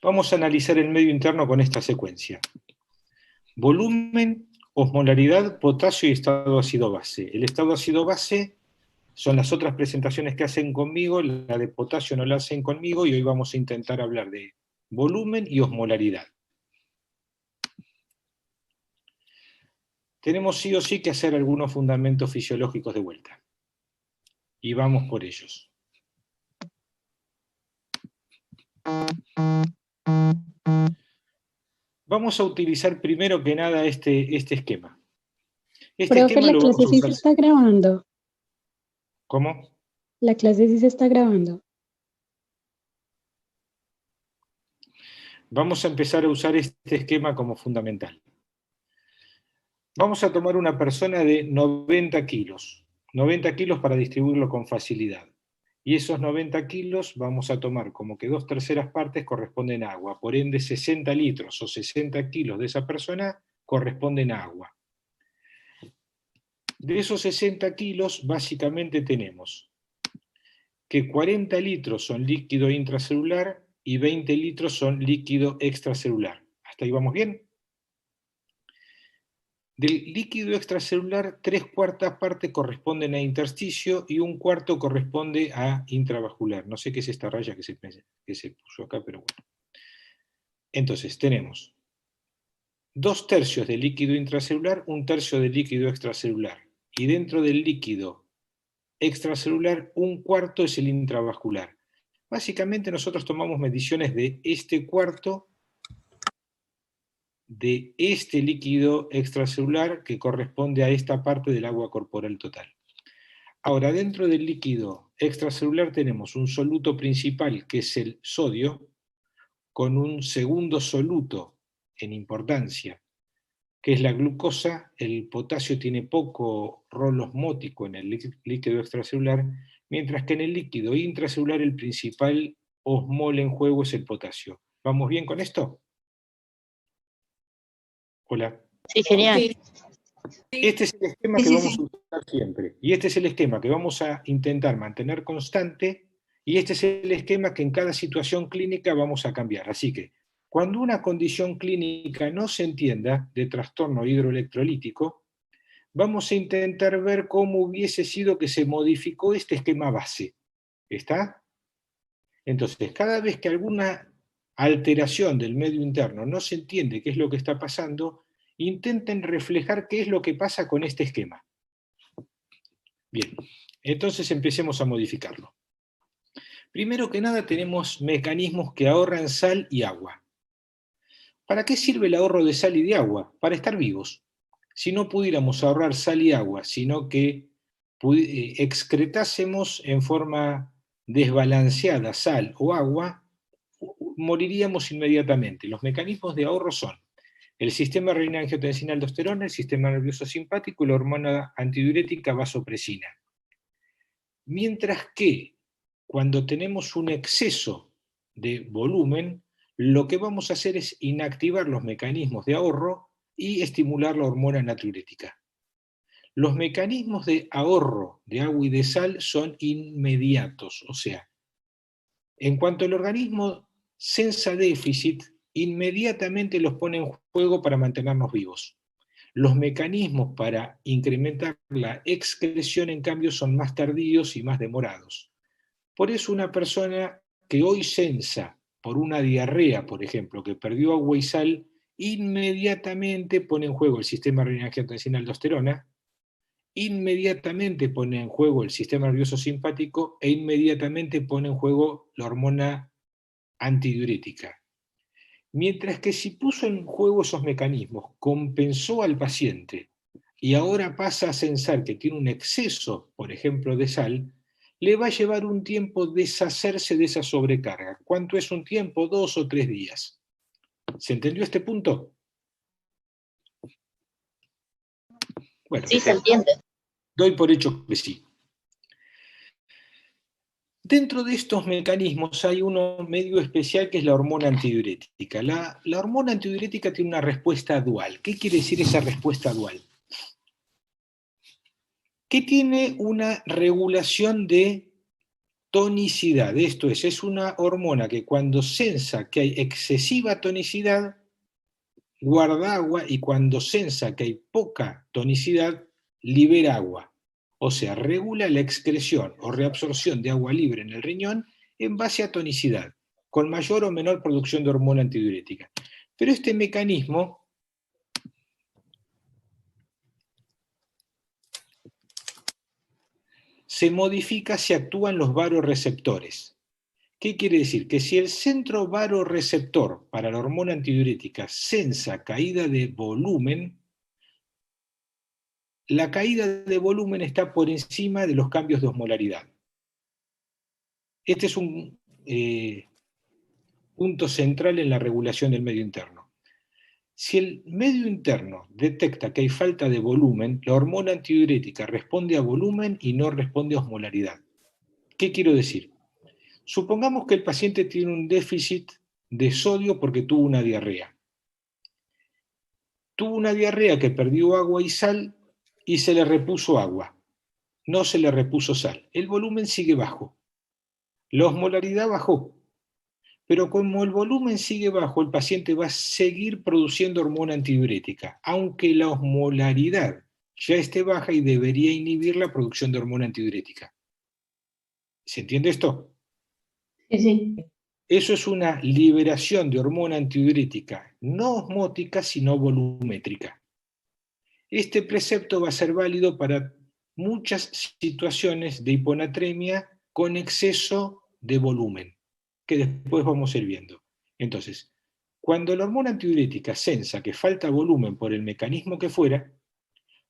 Vamos a analizar el medio interno con esta secuencia. Volumen, osmolaridad, potasio y estado ácido-base. El estado ácido-base son las otras presentaciones que hacen conmigo, la de potasio no la hacen conmigo, y hoy vamos a intentar hablar de volumen y osmolaridad. Tenemos sí o sí que hacer algunos fundamentos fisiológicos de vuelta. Y vamos por ellos. Vamos a utilizar primero que nada este esquema. Este Profe, esquema la lo vamos clase a sí usar. se está grabando. ¿Cómo? La clase sí se está grabando. Vamos a empezar a usar este esquema como fundamental. Vamos a tomar una persona de 90 kilos. 90 kilos para distribuirlo con facilidad. Y esos 90 kilos vamos a tomar como que 2/3 partes corresponden a agua. Por ende, 60 litros o 60 kilos de esa persona corresponden a agua. De esos 60 kilos, básicamente tenemos que 40 litros son líquido intracelular y 20 litros son líquido extracelular. ¿Hasta ahí vamos bien? Del líquido extracelular, 3/4 partes corresponden a intersticio y 1/4 corresponde a intravascular. No sé qué es esta raya que se puso acá, pero bueno. Entonces, tenemos 2/3 de líquido intracelular, 1/3 de líquido extracelular. Y dentro del líquido extracelular, 1/4 es el intravascular. Básicamente nosotros tomamos mediciones de este cuarto de este líquido extracelular que corresponde a esta parte del agua corporal total. Ahora, dentro del líquido extracelular tenemos un soluto principal, que es el sodio, con un segundo soluto en importancia, que es la glucosa. El potasio tiene poco rol osmótico en el líquido extracelular, mientras que en el líquido intracelular el principal osmol en juego es el potasio. ¿Vamos bien con esto? Hola. Sí, genial. Sí. Este es el esquema que vamos a usar siempre. Y este es el esquema que vamos a intentar mantener constante. Y este es el esquema que en cada situación clínica vamos a cambiar. Así que, cuando una condición clínica no se entienda de trastorno hidroelectrolítico, vamos a intentar ver cómo hubiese sido que se modificó este esquema base. ¿Está? Entonces, cada vez que alguna alteración del medio interno no se entiende qué es lo que está pasando, intenten reflejar qué es lo que pasa con este esquema. Bien, entonces empecemos a modificarlo. Primero que nada tenemos mecanismos que ahorran sal y agua. ¿Para qué sirve el ahorro de sal y de agua? Para estar vivos. Si no pudiéramos ahorrar sal y agua, sino que excretásemos en forma desbalanceada sal o agua, moriríamos inmediatamente. Los mecanismos de ahorro son el sistema renina-angiotensina-aldosterona, el sistema nervioso simpático y la hormona antidiurética vasopresina. Mientras que cuando tenemos un exceso de volumen, lo que vamos a hacer es inactivar los mecanismos de ahorro y estimular la hormona natriurética. Los mecanismos de ahorro de agua y de sal son inmediatos, o sea, en cuanto el organismo sensa déficit, inmediatamente los pone en juego para mantenernos vivos. Los mecanismos para incrementar la excreción, en cambio, son más tardíos y más demorados. Por eso una persona que hoy sensa por una diarrea, por ejemplo, que perdió agua y sal, inmediatamente pone en juego el sistema renina-angiotensina-aldosterona, inmediatamente pone en juego el sistema nervioso simpático e inmediatamente pone en juego la hormona antidiurética. Mientras que si puso en juego esos mecanismos, compensó al paciente y ahora pasa a sensar que tiene un exceso, por ejemplo, de sal, le va a llevar un tiempo deshacerse de esa sobrecarga. ¿Cuánto es un tiempo? 2 o 3 días. ¿Se entendió este punto? Bueno, Sí, se entiende. doy por hecho que sí. Dentro de estos mecanismos hay uno medio especial que es la hormona antidiurética. La hormona antidiurética tiene una respuesta dual. ¿Qué quiere decir esa respuesta dual? Que tiene una regulación de tonicidad. Esto es una hormona que cuando sensa que hay excesiva tonicidad, guarda agua, y cuando sensa que hay poca tonicidad, libera agua. O sea, regula la excreción o reabsorción de agua libre en el riñón en base a tonicidad, con mayor o menor producción de hormona antidiurética. Pero este mecanismo se modifica si actúan los vasoreceptores. ¿Qué quiere decir? Que si el centro vasoreceptor para la hormona antidiurética sensa caída de volumen, la caída de volumen está por encima de los cambios de osmolaridad. Este es un punto central en la regulación del medio interno. Si el medio interno detecta que hay falta de volumen, la hormona antidiurética responde a volumen y no responde a osmolaridad. ¿Qué quiero decir? Supongamos que el paciente tiene un déficit de sodio porque tuvo una diarrea. Tuvo una diarrea que perdió agua y sal y se le repuso agua. No se le repuso sal. El volumen sigue bajo. La osmolaridad bajó. Pero como el volumen sigue bajo, el paciente va a seguir produciendo hormona antidiurética, aunque la osmolaridad ya esté baja y debería inhibir la producción de hormona antidiurética. ¿Se entiende esto? Sí, sí. Eso es una liberación de hormona antidiurética, no osmótica, sino volumétrica. Este precepto va a ser válido para muchas situaciones de hiponatremia con exceso de volumen, que después vamos a ir viendo. Entonces, cuando la hormona antidiurética sensa que falta volumen por el mecanismo que fuera,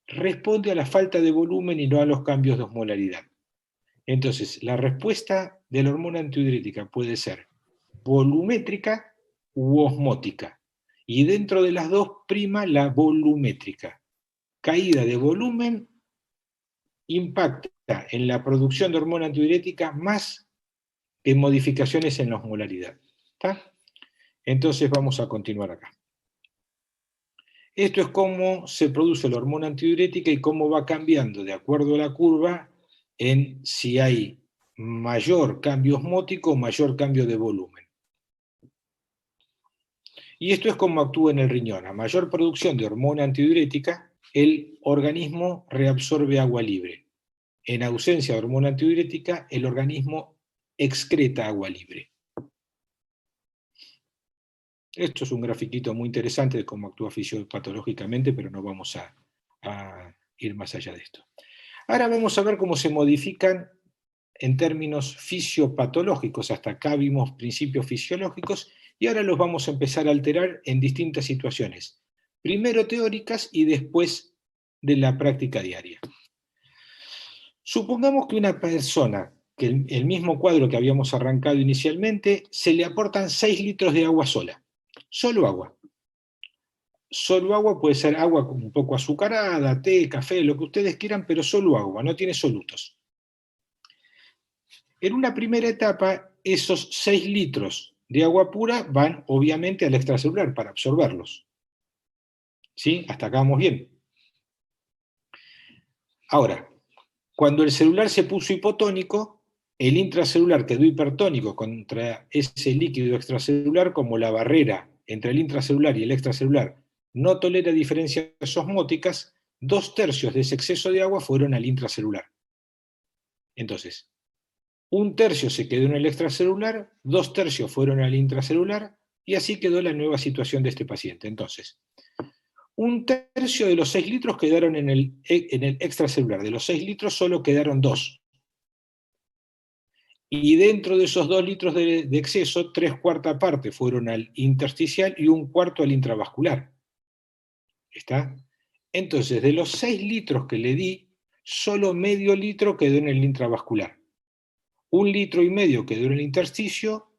responde a la falta de volumen y no a los cambios de osmolaridad. Entonces, la respuesta de la hormona antidiurética puede ser volumétrica u osmótica. Y dentro de las dos prima la volumétrica. Caída de volumen impacta en la producción de hormona antidiurética más que modificaciones en la osmolaridad. ¿Está? Entonces vamos a continuar acá. Esto es cómo se produce la hormona antidiurética y cómo va cambiando de acuerdo a la curva en si hay mayor cambio osmótico o mayor cambio de volumen. Y esto es cómo actúa en el riñón. A mayor producción de hormona antidiurética, el organismo reabsorbe agua libre. En ausencia de hormona antidiurética, el organismo excreta agua libre. Esto es un grafiquito muy interesante de cómo actúa fisiopatológicamente, pero no vamos a ir más allá de esto. Ahora vamos a ver cómo se modifican en términos fisiopatológicos. Hasta acá vimos principios fisiológicos y ahora los vamos a empezar a alterar en distintas situaciones. Primero teóricas y después de la práctica diaria. Supongamos que una persona, que el mismo cuadro que habíamos arrancado inicialmente, se le aportan 6 litros de agua sola. Solo agua. Solo agua puede ser agua un poco azucarada, té, café, lo que ustedes quieran, pero solo agua, no tiene solutos. En una primera etapa, esos 6 litros de agua pura van obviamente al extracelular para absorberlos. ¿Sí? Hasta acá vamos bien. Ahora, cuando el celular se puso hipotónico, el intracelular quedó hipertónico contra ese líquido extracelular, como la barrera entre el intracelular y el extracelular no tolera diferencias osmóticas, 2/3 de ese exceso de agua fueron al intracelular. Entonces, 1/3 se quedó en el extracelular, 2/3 fueron al intracelular, y así quedó la nueva situación de este paciente. Entonces, 1/3 de los 6 litros quedaron en el extracelular. De los 6 litros solo quedaron 2. Y dentro de esos 2 litros de exceso, 3/4 partes fueron al intersticial y 1/4 al intravascular. ¿Está? Entonces, de los 6 litros que le di, solo medio litro quedó en el intravascular. 1,5 litros quedó en el intersticio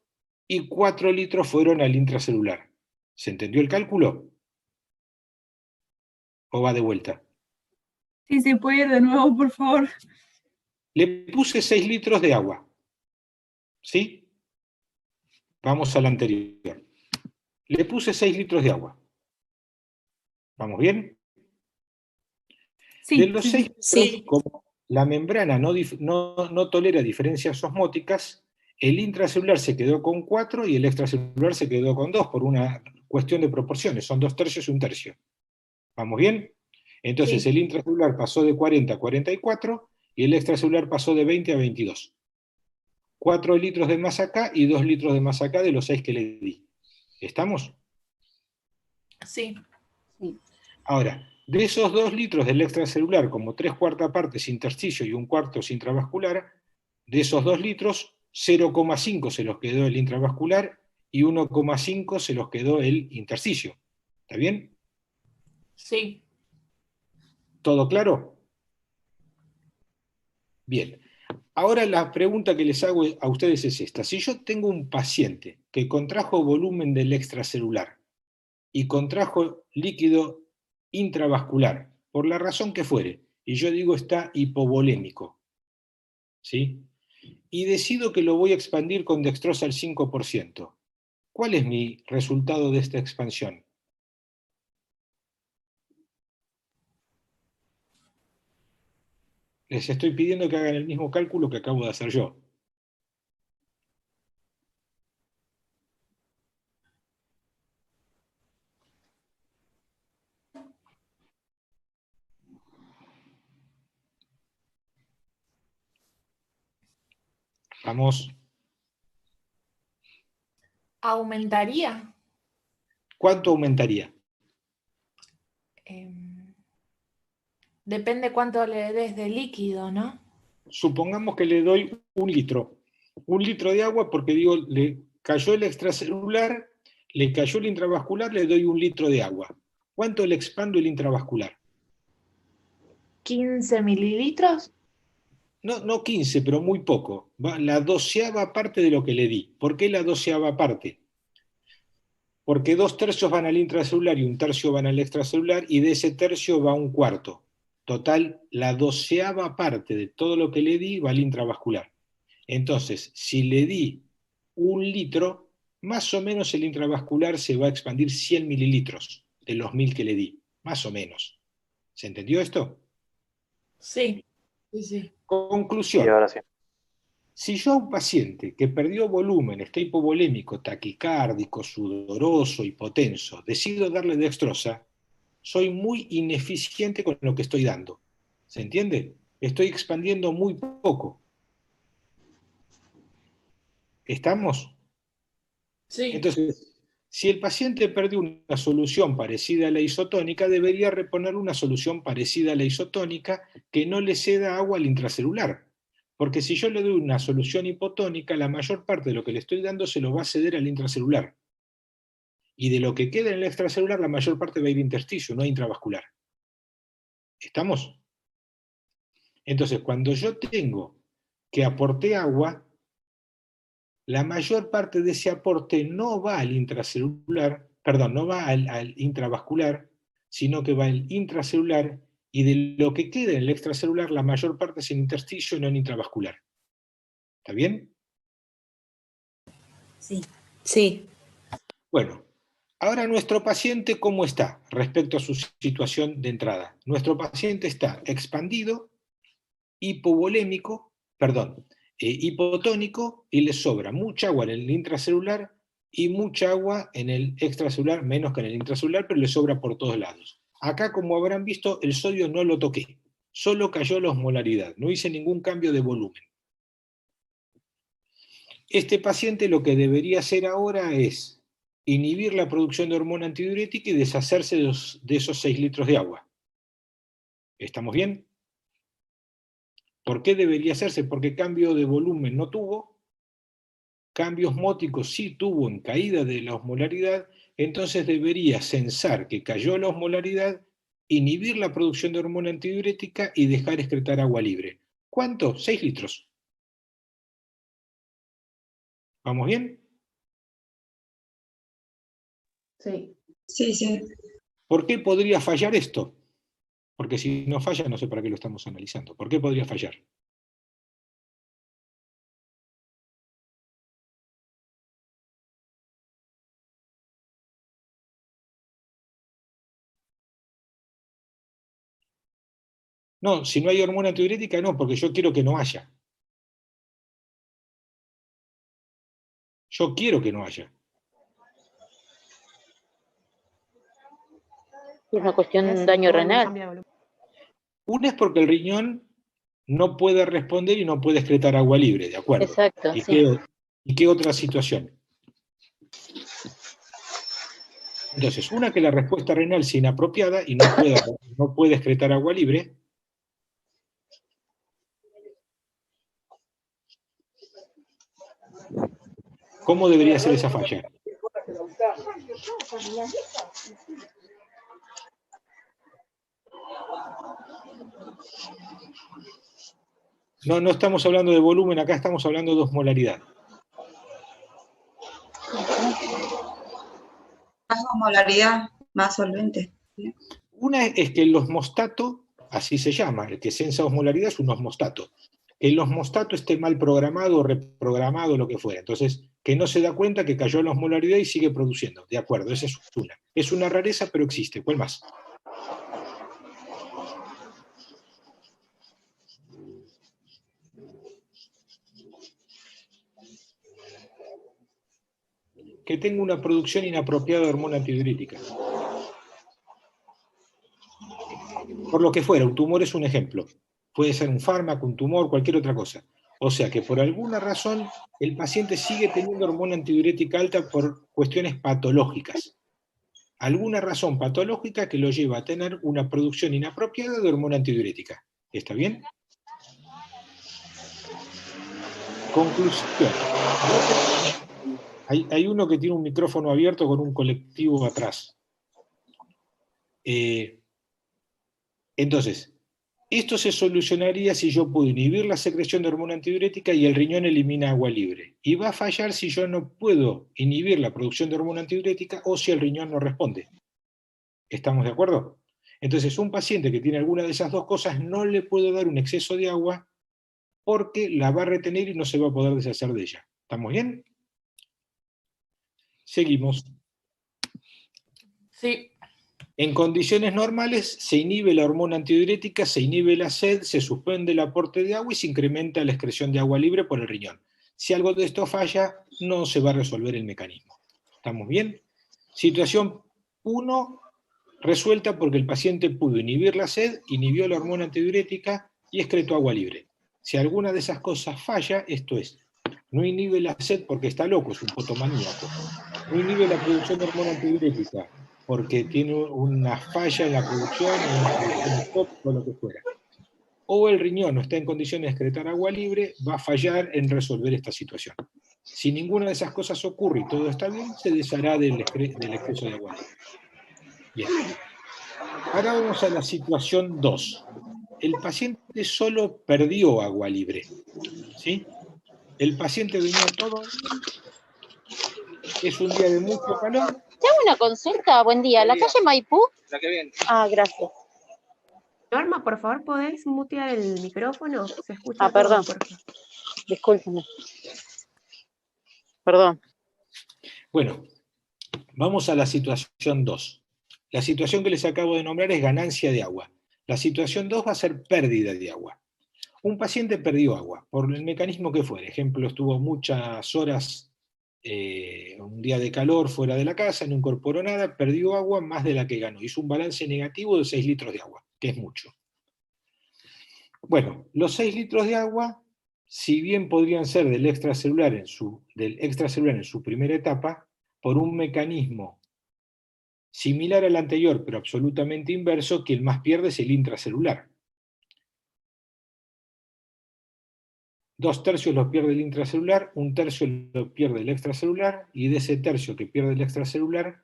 y 4 litros fueron al intracelular. ¿Se entendió el cálculo? ¿O va de vuelta? Sí, se puede ir de nuevo, por favor. Le puse 6 litros de agua. ¿Sí? Vamos al anterior. Le puse 6 litros de agua. ¿Vamos bien? Sí, De los 6 litros, Sí. la membrana no tolera diferencias osmóticas, el intracelular se quedó con 4 y el extracelular se quedó con 2 por una cuestión de proporciones, son 2/3 y 1/3. ¿Vamos bien? Entonces Sí. el intracelular pasó de 40 a 44 y el extracelular pasó de 20 a 22. 4 litros de más acá y 2 litros de más acá de los 6 que le di. ¿Estamos? Sí. Ahora, de esos 2 litros del extracelular, como 3/4 partes intersticio y 1/4 intravascular, de esos 2 litros, 0,5 se los quedó el intravascular y 1,5 se los quedó el intersticio. ¿Está bien? Sí. ¿Todo claro? Bien. Ahora la pregunta que les hago a ustedes es esta. Si yo tengo un paciente que contrajo volumen del extracelular y contrajo líquido intravascular, por la razón que fuere, y yo digo está hipovolémico, ¿sí? Y decido que lo voy a expandir con dextrosa al 5%. ¿Cuál es mi resultado de esta expansión? Les estoy pidiendo que hagan el mismo cálculo que acabo de hacer yo. Vamos. ¿Aumentaría? ¿Cuánto aumentaría? Em, Depende cuánto le des de líquido, ¿no? Supongamos que le doy 1 litro. 1 litro de agua porque digo, le cayó el extracelular, le cayó el intravascular, le doy 1 litro de agua. ¿Cuánto le expando el intravascular? 15 mililitros. No 15, pero muy poco. La 12ª parte de lo que le di. ¿Por qué la 12ª parte? Porque 2/3 van al intracelular y 1/3 van al extracelular, y de ese tercio va 1/4. Total, la 12ª parte de todo lo que le di va al intravascular. Entonces, si le di 1 litro, más o menos el intravascular se va a expandir 100 mililitros de los 1000 que le di. Más o menos. ¿Se entendió esto? Sí. Sí, sí. Sí, Conclusión. ahora sí. Si yo a un paciente que perdió volumen, está hipovolémico, taquicárdico, sudoroso, hipotenso, decido darle dextrosa, soy muy ineficiente con lo que estoy dando. ¿Se entiende? Estoy expandiendo muy poco. ¿Estamos? Sí. Entonces, si el paciente perdió una solución parecida a la isotónica, debería reponer una solución parecida a la isotónica que no le ceda agua al intracelular. Porque si yo le doy una solución hipotónica, la mayor parte de lo que le estoy dando se lo va a ceder al intracelular. Y de lo que queda en el extracelular, la mayor parte va a ir intersticio, no intravascular. ¿Estamos? Entonces, cuando yo tengo que aporte agua, la mayor parte de ese aporte no va al intracelular, perdón, no va al intravascular, sino que va al intracelular, y de lo que queda en el extracelular, la mayor parte es en intersticio y no en intravascular. ¿Está bien? Sí. Sí. Bueno, ahora nuestro paciente, ¿cómo está respecto a su situación de entrada? Nuestro paciente está expandido, hipovolémico, perdón, hipotónico, y le sobra mucha agua en el intracelular y mucha agua en el extracelular, menos que en el intracelular, pero le sobra por todos lados. Acá, como habrán visto, el sodio no lo toqué, solo cayó la osmolaridad, no hice ningún cambio de volumen. Este paciente lo que debería hacer ahora es inhibir la producción de hormona antidiurética y deshacerse de esos 6 litros de agua. ¿Estamos bien? ¿Por qué debería hacerse? Porque cambio de volumen no tuvo, cambio osmótico sí tuvo en caída de la osmolaridad, entonces debería censar que cayó la osmolaridad, inhibir la producción de hormona antidiurética y dejar excretar agua libre. ¿Cuánto? 6 litros. ¿Vamos bien? Sí. Sí, sí. ¿Por qué podría fallar esto? Porque si no falla, no sé para qué lo estamos analizando. ¿Por qué podría fallar? No, si no hay hormona antidiurética, no, porque yo quiero que no haya. Yo quiero que no haya. Es una cuestión de un daño renal. Una es porque el riñón no puede responder y no puede excretar agua libre, ¿de acuerdo? Exacto, ¿Y, sí. qué otra situación? Entonces, una que la respuesta renal sea inapropiada y no puede excretar agua libre. ¿Cómo debería ser esa falla? No, no estamos hablando de volumen, acá estamos hablando de osmolaridad. Más osmolaridad, más solvente. Una es que el osmostato, así se llama, el que censa osmolaridad es un osmostato. El osmostato esté mal programado o reprogramado, lo que fuera. Entonces, que no se da cuenta que cayó la osmolaridad y sigue produciendo. De acuerdo, esa es una. Es una rareza, pero existe. ¿Cuál más? Que tenga una producción inapropiada de hormona antidiurética. Por lo que fuera, un tumor es un ejemplo. Puede ser un fármaco, un tumor, cualquier otra cosa. O sea que por alguna razón el paciente sigue teniendo hormona antidiurética alta por cuestiones patológicas. Alguna razón patológica que lo lleva a tener una producción inapropiada de hormona antidiurética. ¿Está bien? Conclusión. Hay uno que tiene un micrófono abierto con un colectivo atrás. Entonces, esto se solucionaría si yo puedo inhibir la secreción de hormona antidiurética y el riñón elimina agua libre. Y va a fallar si yo no puedo inhibir la producción de hormona antidiurética o si el riñón no responde. ¿Estamos de acuerdo? Entonces, un paciente que tiene alguna de esas dos cosas no le puedo dar un exceso de agua porque la va a retener y no se va a poder deshacer de ella. ¿Estamos bien? Seguimos. Sí. En condiciones normales se inhibe la hormona antidiurética, se inhibe la sed, se suspende el aporte de agua y se incrementa la excreción de agua libre por el riñón. Si algo de esto falla, no se va a resolver el mecanismo. ¿Estamos bien? Situación 1, resuelta porque el paciente pudo inhibir la sed, inhibió la hormona antidiurética y excretó agua libre. Si alguna de esas cosas falla, esto es, no inhibe la sed porque está loco, es un potomaníaco. No inhibe la producción de hormona antidiurética porque tiene una falla en la producción, o lo que fuera. O el riñón no está en condiciones de excretar agua libre, va a fallar en resolver esta situación. Si ninguna de esas cosas ocurre y todo está bien, se deshará del exceso de agua libre. Bien. Ahora vamos a la situación 2. El paciente solo perdió agua libre. ¿Sí? El paciente venía todo bien. Es un día de mucho calor. Te hago una consulta, buen día. ¿La calle Maipú? La que viene. Ah, gracias. Norma, por favor, ¿podés mutear el micrófono? Se escucha todo, perdón. por favor. Discúlpeme. Perdón. Bueno, vamos a la situación 2. La situación que les acabo de nombrar es ganancia de agua. La situación 2 va a ser pérdida de agua. Un paciente perdió agua, por el mecanismo que fuera. Ejemplo, estuvo muchas horas, un día de calor fuera de la casa, no incorporó nada, perdió agua más de la que ganó. Hizo un balance negativo de 6 litros de agua, que es mucho. Bueno, los 6 litros de agua, si bien podrían ser del extracelular en su primera etapa, por un mecanismo similar al anterior, pero absolutamente inverso, que el más pierde es el intracelular. 2/3 lo pierde el intracelular, 1/3 lo pierde el extracelular, y de ese tercio que pierde el extracelular,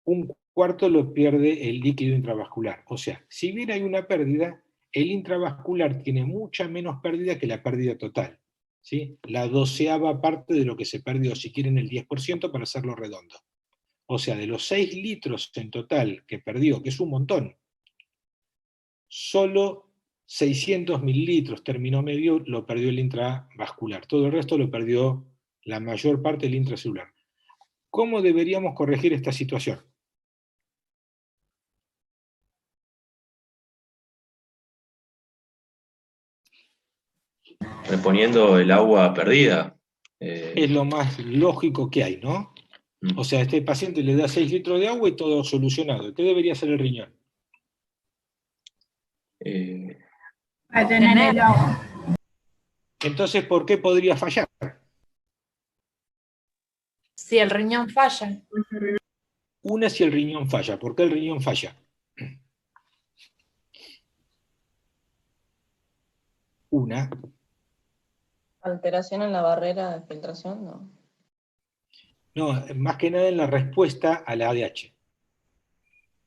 1/4 lo pierde el líquido intravascular. O sea, si bien hay una pérdida, el intravascular tiene mucha menos pérdida que la pérdida total. ¿Sí? La 12ª parte de lo que se perdió, si quieren el 10% para hacerlo redondo. O sea, de los 6 litros en total que perdió, que es un montón, solo 600 mililitros, término medio, lo perdió el intravascular. Todo el resto lo perdió la mayor parte del intracelular. ¿Cómo deberíamos corregir esta situación? reponiendo el agua perdida. Es lo más lógico que hay, ¿no? O sea, a este paciente le da 6 litros de agua y todo solucionado. ¿Qué debería hacer el riñón? Retener el agua. Entonces, ¿por qué podría fallar? Si el riñón falla. Una, si el riñón falla. ¿Por qué el riñón falla? Una. Alteración en la barrera de filtración, no. No, más que nada en la respuesta a la ADH.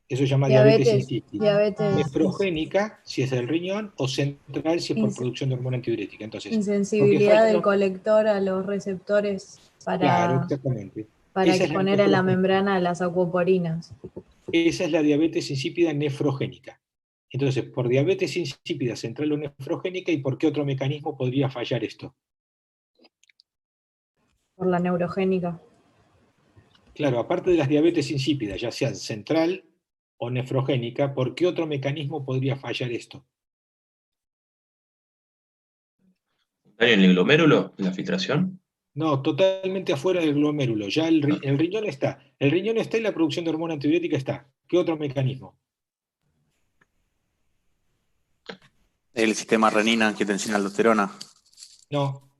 Eso se llama diabetes insípida. Nefrogénica, si es del riñón, o central, si es por producción de hormona antidiurética. Entonces, insensibilidad del colector a los receptores claro, exactamente. para exponer en la membrana las acuoporinas. Esa es la diabetes insípida nefrogénica. Entonces, por diabetes insípida central o nefrogénica, ¿y por qué otro mecanismo podría fallar esto? Por la neurogénica. Claro, aparte de las diabetes insípidas, ya sean central o nefrogénica, ¿por qué otro mecanismo podría fallar esto? ¿Daño en el glomérulo, en la filtración? No, totalmente afuera del glomérulo. Ya el riñón está. El riñón está y la producción de hormona antibiótica está. ¿Qué otro mecanismo? El sistema renina-angiotensina-aldosterona. No.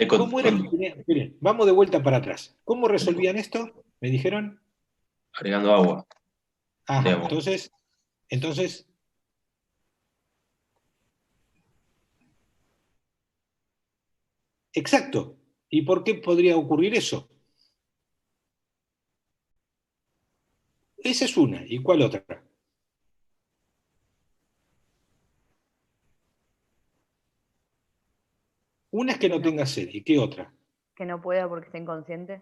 ¿Cómo era? Miren, vamos de vuelta para atrás. ¿Cómo resolvían esto? ¿Me dijeron? Agregando agua. Ajá, entonces... Exacto. ¿Y por qué podría ocurrir eso? Esa es una. ¿Y cuál otra? Una es que no tenga sed. ¿Y qué otra? Que no pueda porque está inconsciente.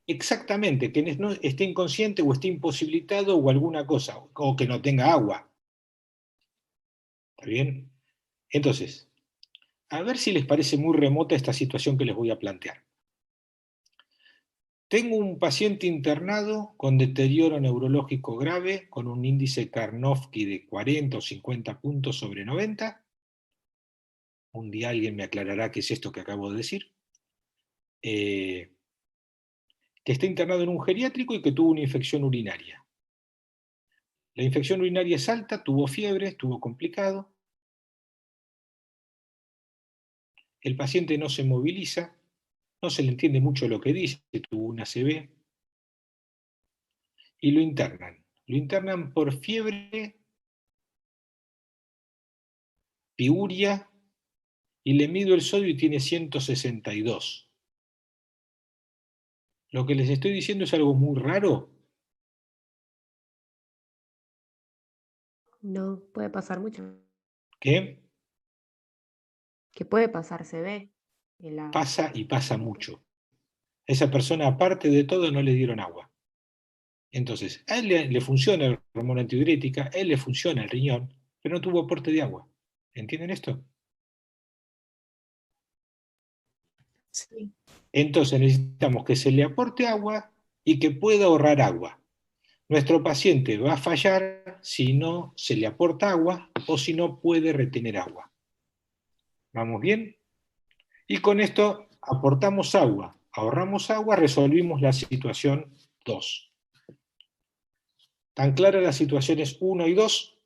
Exactamente, que no esté inconsciente o esté imposibilitado o alguna cosa, o que no tenga agua. ¿Está bien? Entonces, a ver si les parece muy remota esta situación que les voy a plantear. Tengo un paciente internado con deterioro neurológico grave, con un índice Karnofsky de 40 o 50 puntos sobre 90. Un día alguien me aclarará qué es esto que acabo de decir. Que está internado en un geriátrico y que tuvo una infección urinaria. La infección urinaria es alta, tuvo fiebre, estuvo complicado. El paciente no se moviliza, no se le entiende mucho lo que dice, tuvo una ACV. Y lo internan. Lo internan por fiebre, piuria, y le mido el sodio y tiene 162. Lo que les estoy diciendo es algo muy raro. No, puede pasar mucho. ¿Qué? Que puede pasar, se ve. Pasa y pasa mucho. A esa persona, aparte de todo, no le dieron agua. Entonces, a él le funciona la hormona antidiurética, a él le funciona el riñón, pero no tuvo aporte de agua. ¿Entienden esto? Sí. Entonces necesitamos que se le aporte agua y que pueda ahorrar agua. Nuestro paciente va a fallar si no se le aporta agua o si no puede retener agua. ¿Vamos bien? Y con esto aportamos agua, ahorramos agua, resolvimos la situación 2. ¿Tan claras las situaciones 1 y 2?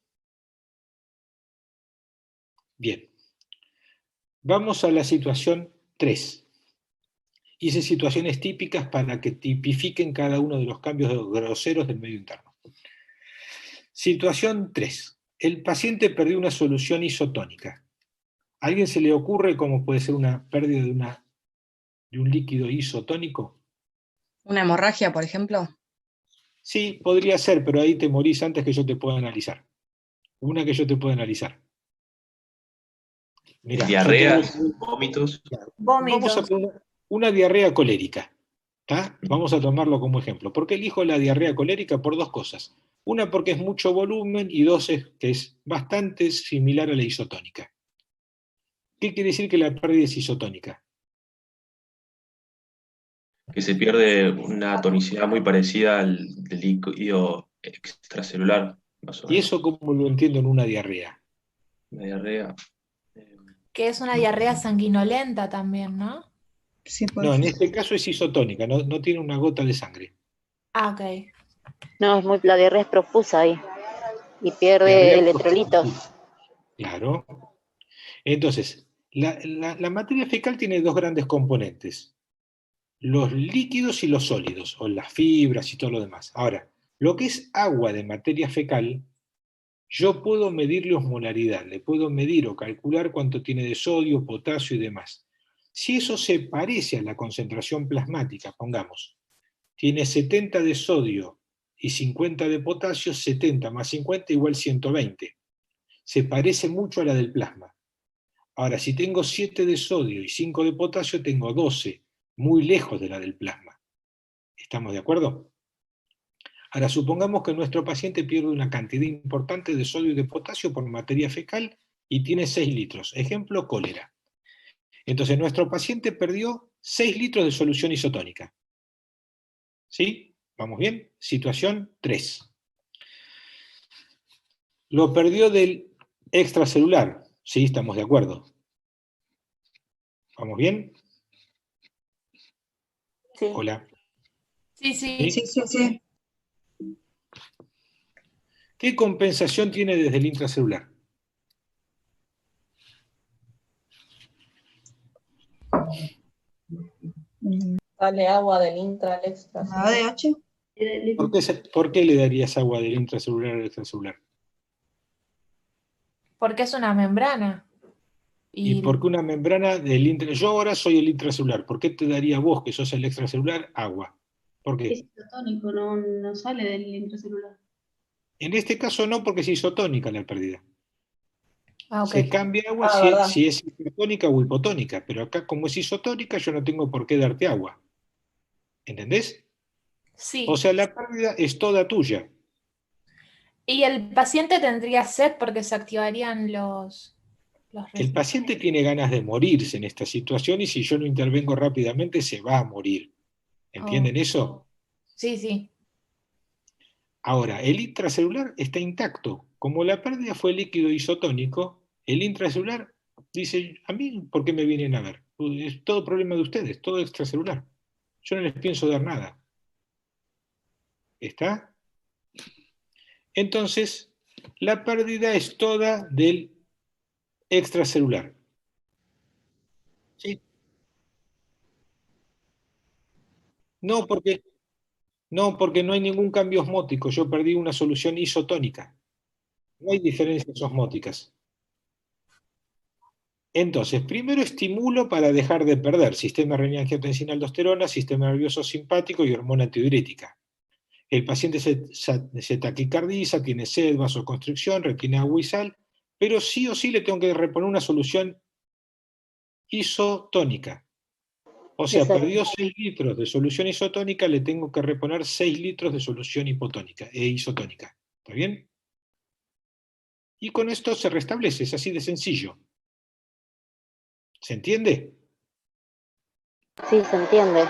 Bien. Vamos a la situación 3. Hice situaciones típicas para que tipifiquen cada uno de los cambios groseros del medio interno. Situación 3. El paciente perdió una solución isotónica. ¿A alguien se le ocurre cómo puede ser una pérdida de un líquido isotónico? ¿Una hemorragia, por ejemplo? Sí, podría ser, pero ahí te morís antes que yo te pueda analizar. Una que yo te pueda analizar. Mirá, diarreas, vómitos. Vamos a poner una diarrea colérica. ¿Tá? Vamos a tomarlo como ejemplo. ¿Por qué elijo la diarrea colérica? Por dos cosas. Una, porque es mucho volumen, y dos, que es bastante similar a la isotónica. ¿Qué quiere decir que la pérdida es isotónica? Que se pierde una tonicidad muy parecida al del líquido extracelular. Más o menos. ¿Y eso cómo lo entiendo en una diarrea? Una diarrea. Que es una diarrea sanguinolenta también, ¿no? Sí, No, en este caso es isotónica, no tiene una gota de sangre. Ah, ok. No, la diarrea es profusa ahí. Y pierde Diarrea electrolitos. profusa. Claro. Entonces, la materia fecal tiene dos grandes componentes: los líquidos y los sólidos, o las fibras y todo lo demás. Ahora, lo que es agua de materia fecal, yo puedo medirle osmolaridad, le puedo medir o calcular cuánto tiene de sodio, potasio y demás. Si eso se parece a la concentración plasmática, pongamos, tiene 70 de sodio y 50 de potasio, 70 más 50 igual 120. Se parece mucho a la del plasma. Ahora, si tengo 7 de sodio y 5 de potasio, tengo 12, muy lejos de la del plasma. ¿Estamos de acuerdo? Ahora, supongamos que nuestro paciente pierde una cantidad importante de sodio y de potasio por materia fecal y tiene 6 litros. Ejemplo, cólera. Entonces, nuestro paciente perdió 6 litros de solución isotónica. ¿Sí? ¿Vamos bien? Situación 3. Lo perdió del extracelular. Sí, estamos de acuerdo. ¿Vamos bien? Sí. Hola. Sí, sí. Sí. ¿Qué compensación tiene desde el intracelular? Sale agua del intra al extra. ADH. ¿Por qué le darías agua del intracelular al extracelular? Porque es una membrana. ¿Y por qué una membrana del intracelular? Yo ahora soy el intracelular. ¿Por qué te daría vos, que sos el extracelular, agua? ¿Por qué? Es isotónico, no sale del intracelular. En este caso no, porque es isotónica la pérdida. Ah, ok. Se cambia agua si es hipertónica o hipotónica, pero acá como es isotónica yo no tengo por qué darte agua. ¿Entendés? Sí. O sea, la pérdida es toda tuya. Y el paciente tendría sed porque se activarían los El paciente tiene ganas de morirse en esta situación y si yo no intervengo rápidamente se va a morir. ¿Entienden eso? Sí, sí. Ahora, el intracelular está intacto. Como la pérdida fue líquido isotónico, el intracelular dice, a mí, ¿por qué me vienen a ver? Es todo problema de ustedes, todo extracelular. Yo no les pienso dar nada. ¿Está? Entonces, la pérdida es toda del extracelular. ¿Sí? No, porque no hay ningún cambio osmótico. Yo perdí una solución isotónica. No hay diferencias osmóticas. Entonces, primero estimulo para dejar de perder sistema renina-angiotensina-aldosterona, sistema nervioso simpático y hormona antidiurética. El paciente se taquicardiza, tiene sed, vasoconstricción, retiene agua y sal, pero sí o sí le tengo que reponer una solución isotónica. O sea, Exacto. perdió 6 litros de solución isotónica, le tengo que reponer 6 litros de solución hipotónica e isotónica. ¿Está bien? Y con esto se restablece, es así de sencillo. ¿Se entiende? Sí, se entiende.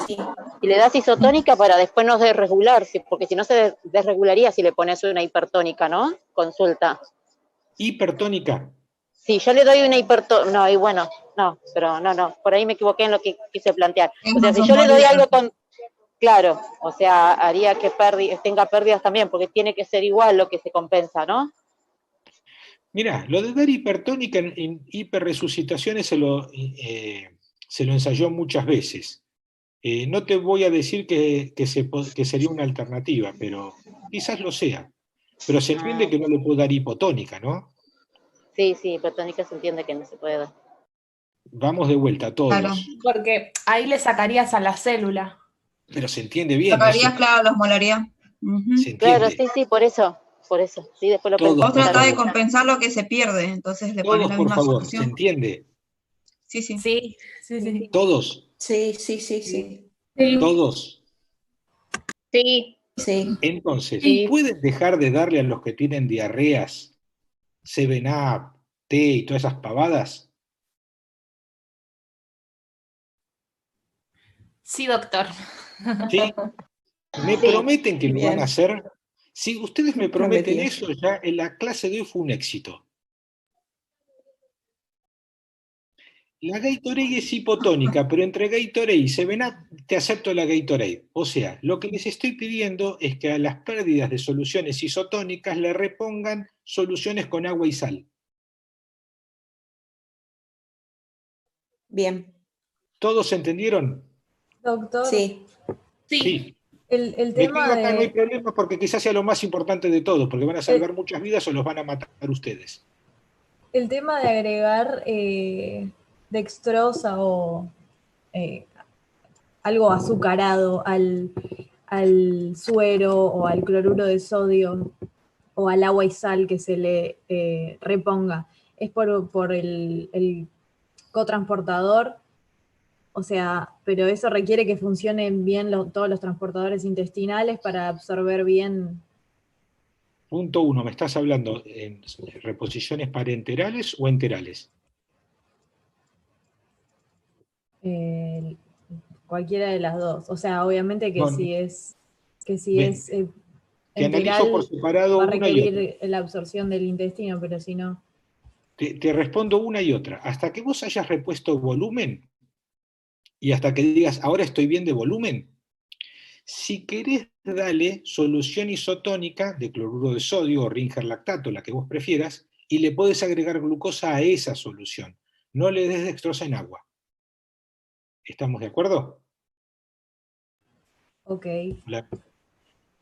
Sí. Y le das isotónica para después no desregularse, porque si no se desregularía si le pones una hipertónica, ¿no? Consulta. Hipertónica. Sí, yo le doy una hipertónica, no, y bueno, no, pero no, por ahí me equivoqué en lo que quise plantear. O sea, si yo le doy algo con, claro, o sea, haría que tenga pérdidas también, porque tiene que ser igual lo que se compensa, ¿no? Mirá, lo de dar hipertónica en hiperresucitaciones se lo ensayó muchas veces. No te voy a decir que sería una alternativa, pero quizás lo sea. Pero se entiende que no le puedo dar hipotónica, ¿no? Sí, hipertónica se entiende que no se puede dar. Vamos de vuelta, todos. Claro. Porque ahí le sacarías a la célula. Pero se entiende bien. Sacarías, ¿no? claro, la osmolaridad. Se entiende. Claro, sí, por eso. Sí, después lo Todos, Vos pensé. tratás de compensar lo que se pierde, entonces le pones Todos, la por misma favor, ¿se solución. entiende? Sí. Sí. ¿Todos? Sí. ¿Todos? Sí. Entonces, Sí. ¿pueden dejar de darle a los que tienen diarreas 7-Up, té y todas esas pavadas? Sí, doctor. ¿Sí? ¿Me prometen que lo van a hacer? Si ustedes me prometen Prometido. eso, ya en la clase de hoy fue un éxito. La Gatorade es hipotónica, pero entre Gatorade y 7up te acepto la Gatorade. O sea, lo que les estoy pidiendo es que a las pérdidas de soluciones isotónicas le repongan soluciones con agua y sal. Bien. ¿Todos entendieron? Doctor, Sí. Sí. el Me tema quedo acá, no hay de... problema, porque quizás sea lo más importante de todo, porque van a salvar muchas vidas o los van a matar ustedes. El tema de agregar dextrosa o algo azucarado al suero o al cloruro de sodio o al agua y sal que se le reponga, ¿es por el cotransportador? O sea, pero eso requiere que funcionen bien todos los transportadores intestinales para absorber bien. Punto 1, ¿me estás hablando en reposiciones parenterales o enterales? Cualquiera de las dos. O sea, obviamente que No, si es Bien. Te analizo por enteral separado va a una y otra. requerir la absorción del intestino, pero si no. Te respondo una y otra. Hasta que vos hayas repuesto volumen y hasta que digas, ahora estoy bien de volumen, si querés, dale solución isotónica de cloruro de sodio o Ringer lactato, la que vos prefieras, y le podés agregar glucosa a esa solución. No le des dextrosa en agua. ¿Estamos de acuerdo? Ok.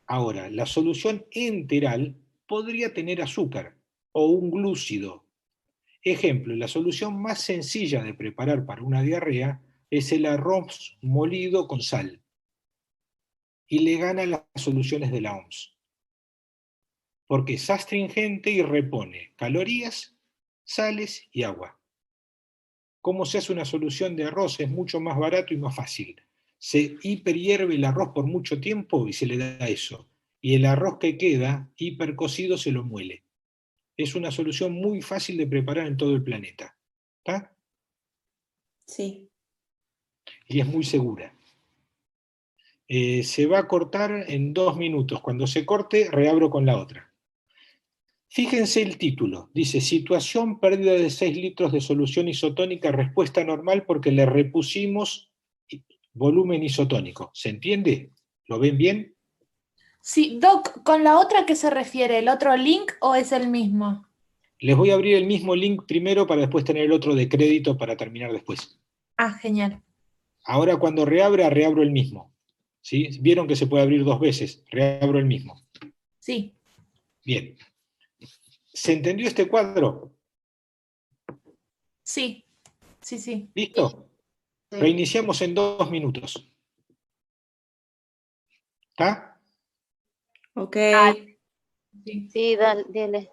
Ahora, la solución enteral podría tener azúcar o un glúcido. Ejemplo, la solución más sencilla de preparar para una diarrea es el arroz molido con sal. Y le gana las soluciones de la OMS. Porque es astringente y repone calorías, sales y agua. ¿Cómo se hace una solución de arroz? Es mucho más barato y más fácil. Se hiperhierve el arroz por mucho tiempo y se le da eso. Y el arroz que queda hipercocido se lo muele. Es una solución muy fácil de preparar en todo el planeta. ¿Está? Sí. Y es muy segura. Se va a cortar en 2 minutos. Cuando se corte, reabro con la otra. Fíjense el título. Dice, situación, pérdida de 6 litros de solución isotónica, respuesta normal porque le repusimos volumen isotónico. ¿Se entiende? ¿Lo ven bien? Sí, Doc, ¿con la otra qué se refiere? ¿El otro link o es el mismo? Les voy a abrir el mismo link primero para después tener el otro de crédito para terminar después. Ah, genial. Ahora cuando reabra, reabro el mismo. ¿Sí? ¿Vieron que se puede abrir 2 veces? Reabro el mismo. Sí. Bien. ¿Se entendió este cuadro? Sí. Sí. ¿Listo? Sí. Reiniciamos en 2 minutos. ¿Está? Ok. Sí, dale.